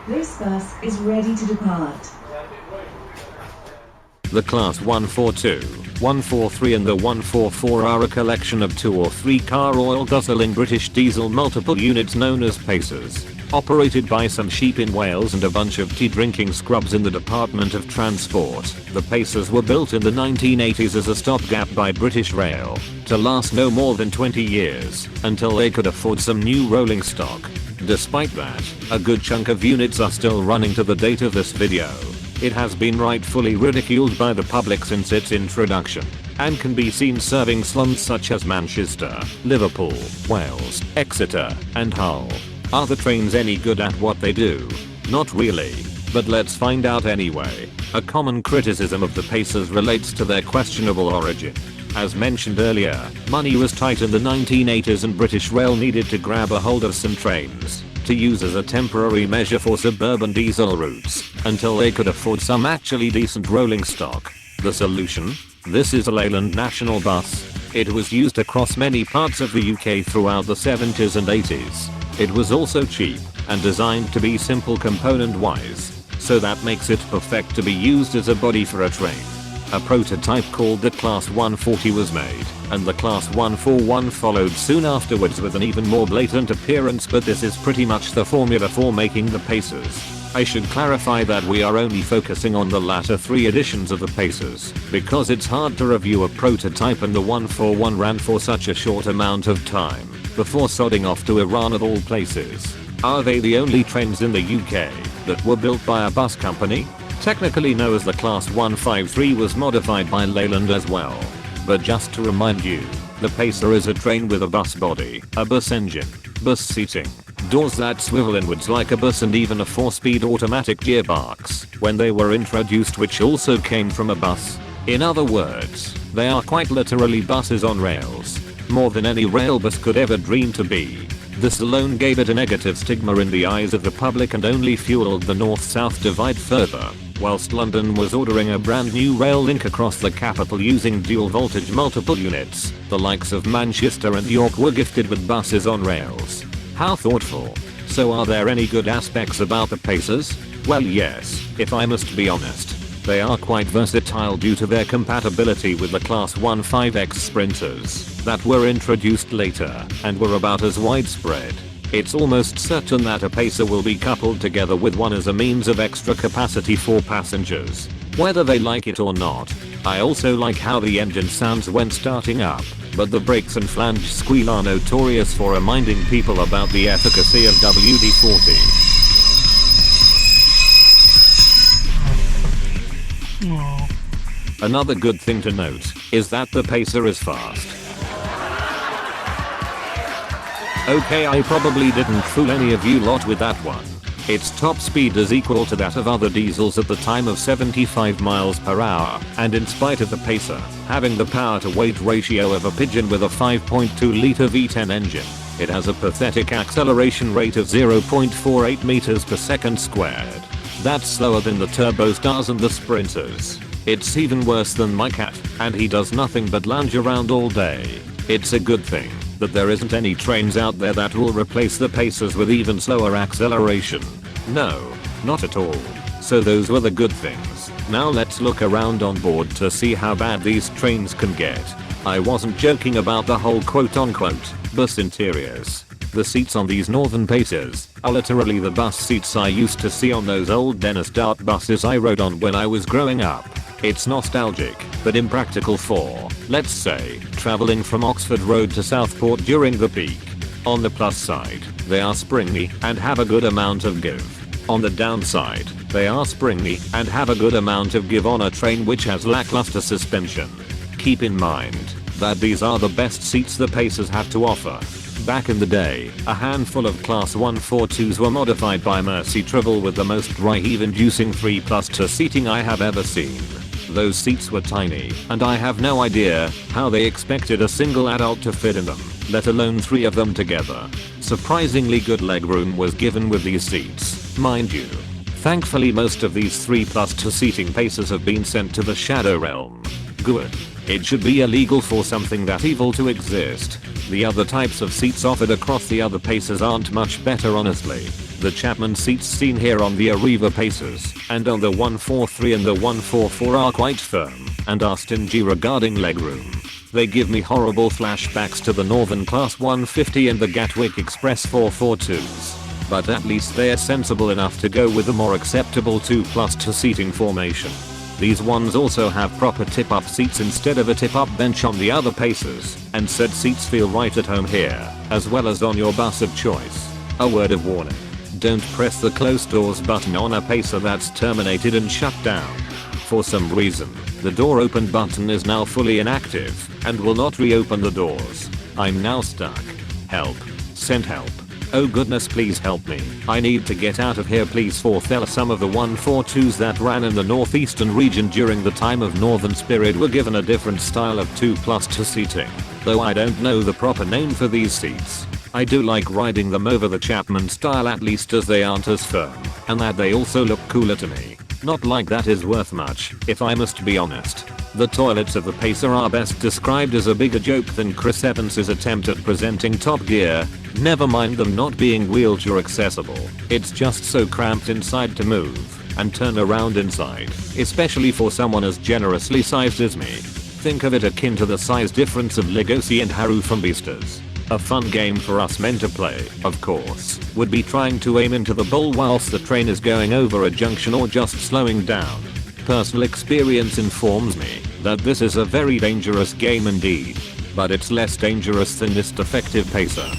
This bus is ready to depart. The Class 142, 143 and the 144 are a collection of 2 or 3 car oil guzzling British diesel multiple units known as Pacers, operated by some sheep in Wales and a bunch of tea drinking scrubs in the Department of Transport. The Pacers were built in the 1980s as a stopgap by British Rail, to last no more than 20 years, until they could afford some new rolling stock. Despite that, a good chunk of units are still running to the date of this video. It has been rightfully ridiculed by the public since its introduction, and can be seen serving slums such as Manchester, Liverpool, Wales, Exeter, and Hull. Are the trains any good at what they do? Not really, but let's find out anyway. A common criticism of the Pacers relates to their questionable origin. As mentioned earlier, money was tight in the 1980s and British Rail needed to grab a hold of some trains to use as a temporary measure for suburban diesel routes, until they could afford some actually decent rolling stock. The solution? This is a Leyland National Bus. It was used across many parts of the UK throughout the 70s and 80s. It was also cheap, and designed to be simple component-wise, so that makes it perfect to be used as a body for a train. A prototype called the Class 140 was made, and the Class 141 followed soon afterwards with an even more blatant appearance, but this is pretty much the formula for making the Pacers. I should clarify that we are only focusing on the latter 3 editions of the Pacers, because it's hard to review a prototype and the 141 ran for such a short amount of time, before sodding off to Iran of all places. Are they the only trains in the UK that were built by a bus company? Technically no, as the Class 153 was modified by Leyland as well. But just to remind you, the Pacer is a train with a bus body, a bus engine, bus seating, doors that swivel inwards like a bus, and even a 4-speed automatic gearbox when they were introduced, which also came from a bus. In other words, they are quite literally buses on rails, more than any rail bus could ever dream to be. This alone gave it a negative stigma in the eyes of the public and only fueled the north-south divide further. Whilst London was ordering a brand new rail link across the capital using dual voltage multiple units, the likes of Manchester and York were gifted with buses on rails. How thoughtful. So are there any good aspects about the Pacers? Well, yes, if I must be honest. They are quite versatile due to their compatibility with the Class 15X sprinters that were introduced later and were about as widespread. It's almost certain that a Pacer will be coupled together with one as a means of extra capacity for passengers, whether they like it or not. I also like how the engine sounds when starting up, but the brakes and flange squeal are notorious for reminding people about the efficacy of WD-40. Another good thing to note is that the Pacer is fast. Okay, I probably didn't fool any of you lot with that one. Its top speed is equal to that of other diesels at the time of 75 miles per hour, and in spite of the Pacer having the power to weight ratio of a pigeon with a 5.2 litre V10 engine, it has a pathetic acceleration rate of 0.48 meters per second squared. That's slower than the Turbostars and the Sprinters. It's even worse than my cat, and he does nothing but lounge around all day. It's a good thing that there isn't any trains out there that will replace the Pacers with even slower acceleration. No, not at all. So those were the good things. Now let's look around on board to see how bad these trains can get. I wasn't joking about the whole quote-unquote bus interiors. The seats on these northern Pacers are literally the bus seats I used to see on those old Dennis Dart buses I rode on when I was growing up. It's nostalgic, but impractical for, let's say, traveling from Oxford Road to Southport during the peak. On the plus side, they are springy and have a good amount of give. On the downside, they are springy and have a good amount of give on a train which has lackluster suspension. Keep in mind that these are the best seats the Pacers have to offer. Back in the day, a handful of Class 142s were modified by Mercy Tribble with the most dry heave-inducing 3+2 seating I have ever seen. Those seats were tiny, and I have no idea how they expected a single adult to fit in them, let alone 3 of them together. Surprisingly good legroom was given with these seats, mind you. Thankfully most of these 3+2 seating Pacers have been sent to the Shadow Realm. Good. It should be illegal for something that evil to exist. The other types of seats offered across the other Pacers aren't much better honestly. The Chapman seats seen here on the Arriva Pacers and on the 143 and the 144 are quite firm and are stingy regarding legroom. They give me horrible flashbacks to the Northern Class 150 and the Gatwick Express 442s. But at least they are sensible enough to go with the more acceptable 2+2 seating formation. These ones also have proper tip-up seats instead of a tip-up bench on the other Pacers, and said seats feel right at home here, as well as on your bus of choice. A word of warning. Don't press the close doors button on a Pacer that's terminated and shut down. For some reason, the door open button is now fully inactive and will not reopen the doors. I'm now stuck. Help. Send help. Oh goodness, please help me. I need to get out of here, please. Some of the 142s that ran in the northeastern region during the time of Northern Spirit were given a different style of 2+2 seating, though I don't know the proper name for these seats. I do like riding them over the Chapman style, at least as they aren't as firm, and that they also look cooler to me. Not like that is worth much, if I must be honest. The toilets of the Pacer are best described as a bigger joke than Chris Evans's attempt at presenting Top Gear, never mind them not being wheelchair accessible. It's just so cramped inside to move and turn around inside, especially for someone as generously sized as me. Think of it akin to the size difference of Legosi and Haru from Beastars. A fun game for us men to play, of course, would be trying to aim into the bowl whilst the train is going over a junction or just slowing down. Personal experience informs me that this is a very dangerous game indeed, but it's less dangerous than this defective Pacer.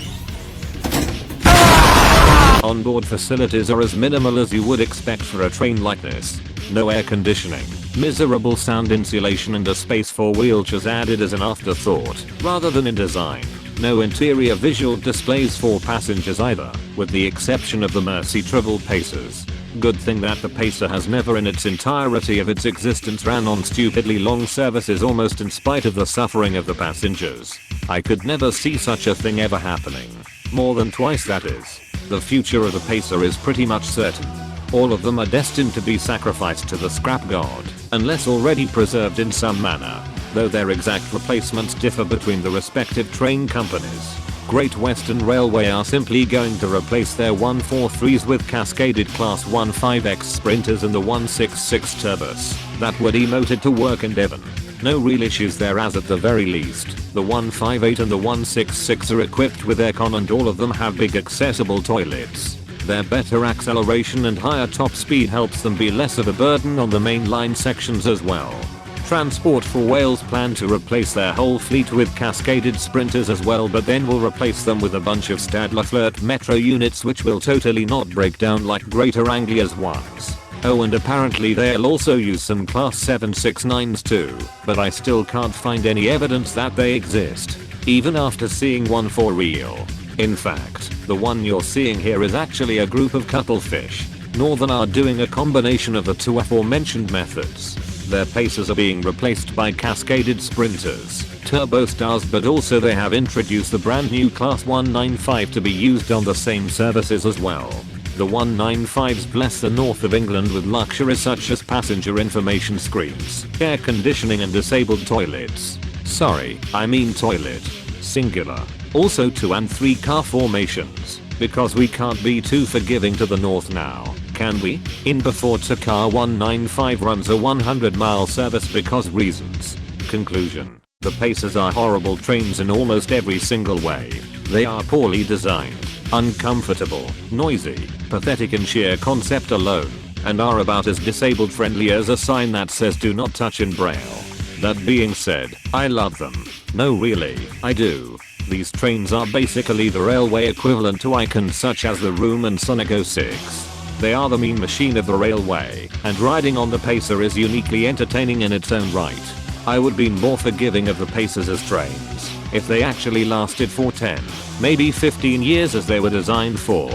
Onboard facilities are as minimal as you would expect for a train like this. No air conditioning, miserable sound insulation, and a space for wheelchairs added as an afterthought rather than in design. No interior visual displays for passengers either, with the exception of the Mercy Travel Pacers. Good thing that the Pacer has never in its entirety of its existence ran on stupidly long services, almost in spite of the suffering of the passengers. I could never see such a thing ever happening. More than twice, that is. The future of the Pacer is pretty much certain. All of them are destined to be sacrificed to the scrap god, unless already preserved in some manner, though their exact replacements differ between the respective train companies. Great Western Railway are simply going to replace their 143s with cascaded Class 15X Sprinters and the 166 Turbus that were demoted to work in Devon. No real issues there, as at the very least, the 158 and the 166 are equipped with aircon and all of them have big accessible toilets. Their better acceleration and higher top speed helps them be less of a burden on the main line sections as well. Transport for Wales plan to replace their whole fleet with cascaded Sprinters as well, but then will replace them with a bunch of Stadler Flirt Metro units which will totally not break down like Greater Anglia's ones. Oh, and apparently they'll also use some Class 769s too, but I still can't find any evidence that they exist, even after seeing one for real. In fact, the one you're seeing here is actually a group of cuttlefish. Northern are doing a combination of the two aforementioned methods. Their Pacers are being replaced by cascaded Sprinters, Turbo Stars, but also they have introduced the brand new Class 195 to be used on the same services as well. The 195s bless the north of England with luxuries such as passenger information screens, air conditioning and disabled toilets. Sorry, I mean toilet. Singular. Also 2 and 3 car formations, because we can't be too forgiving to the north now, can we? In before car 195 runs a 100-mile service because reasons. Conclusion. The Pacers are horrible trains in almost every single way. They are poorly designed, uncomfortable, noisy, pathetic in sheer concept alone, and are about as disabled friendly as a sign that says do not touch in braille. That being said, I love them. No really, I do. These trains are basically the railway equivalent to icons such as the Room and Sonic 06. They are the mean machine of the railway, and riding on the Pacer is uniquely entertaining in its own right. I would be more forgiving of the Pacers as trains if they actually lasted for 10, maybe 15 years as they were designed for.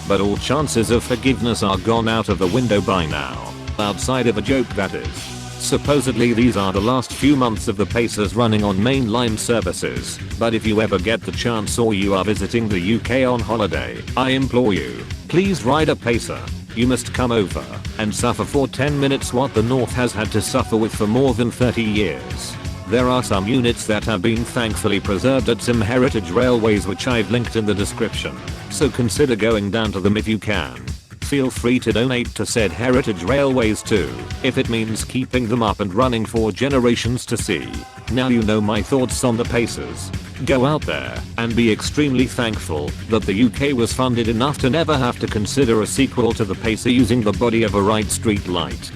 But all chances of forgiveness are gone out of the window by now. Outside of a joke, that is. Supposedly these are the last few months of the Pacers running on mainline services, but if you ever get the chance or you are visiting the UK on holiday, I implore you, please ride a Pacer. You must come over and suffer for 10 minutes what the North has had to suffer with for more than 30 years. There are some units that have been thankfully preserved at some heritage railways which I've linked in the description, so consider going down to them if you can. Feel free to donate to said heritage railways too, if it means keeping them up and running for generations to see. Now you know my thoughts on the Pacers. Go out there and be extremely thankful that the UK was funded enough to never have to consider a sequel to the Pacer using the body of a right street light.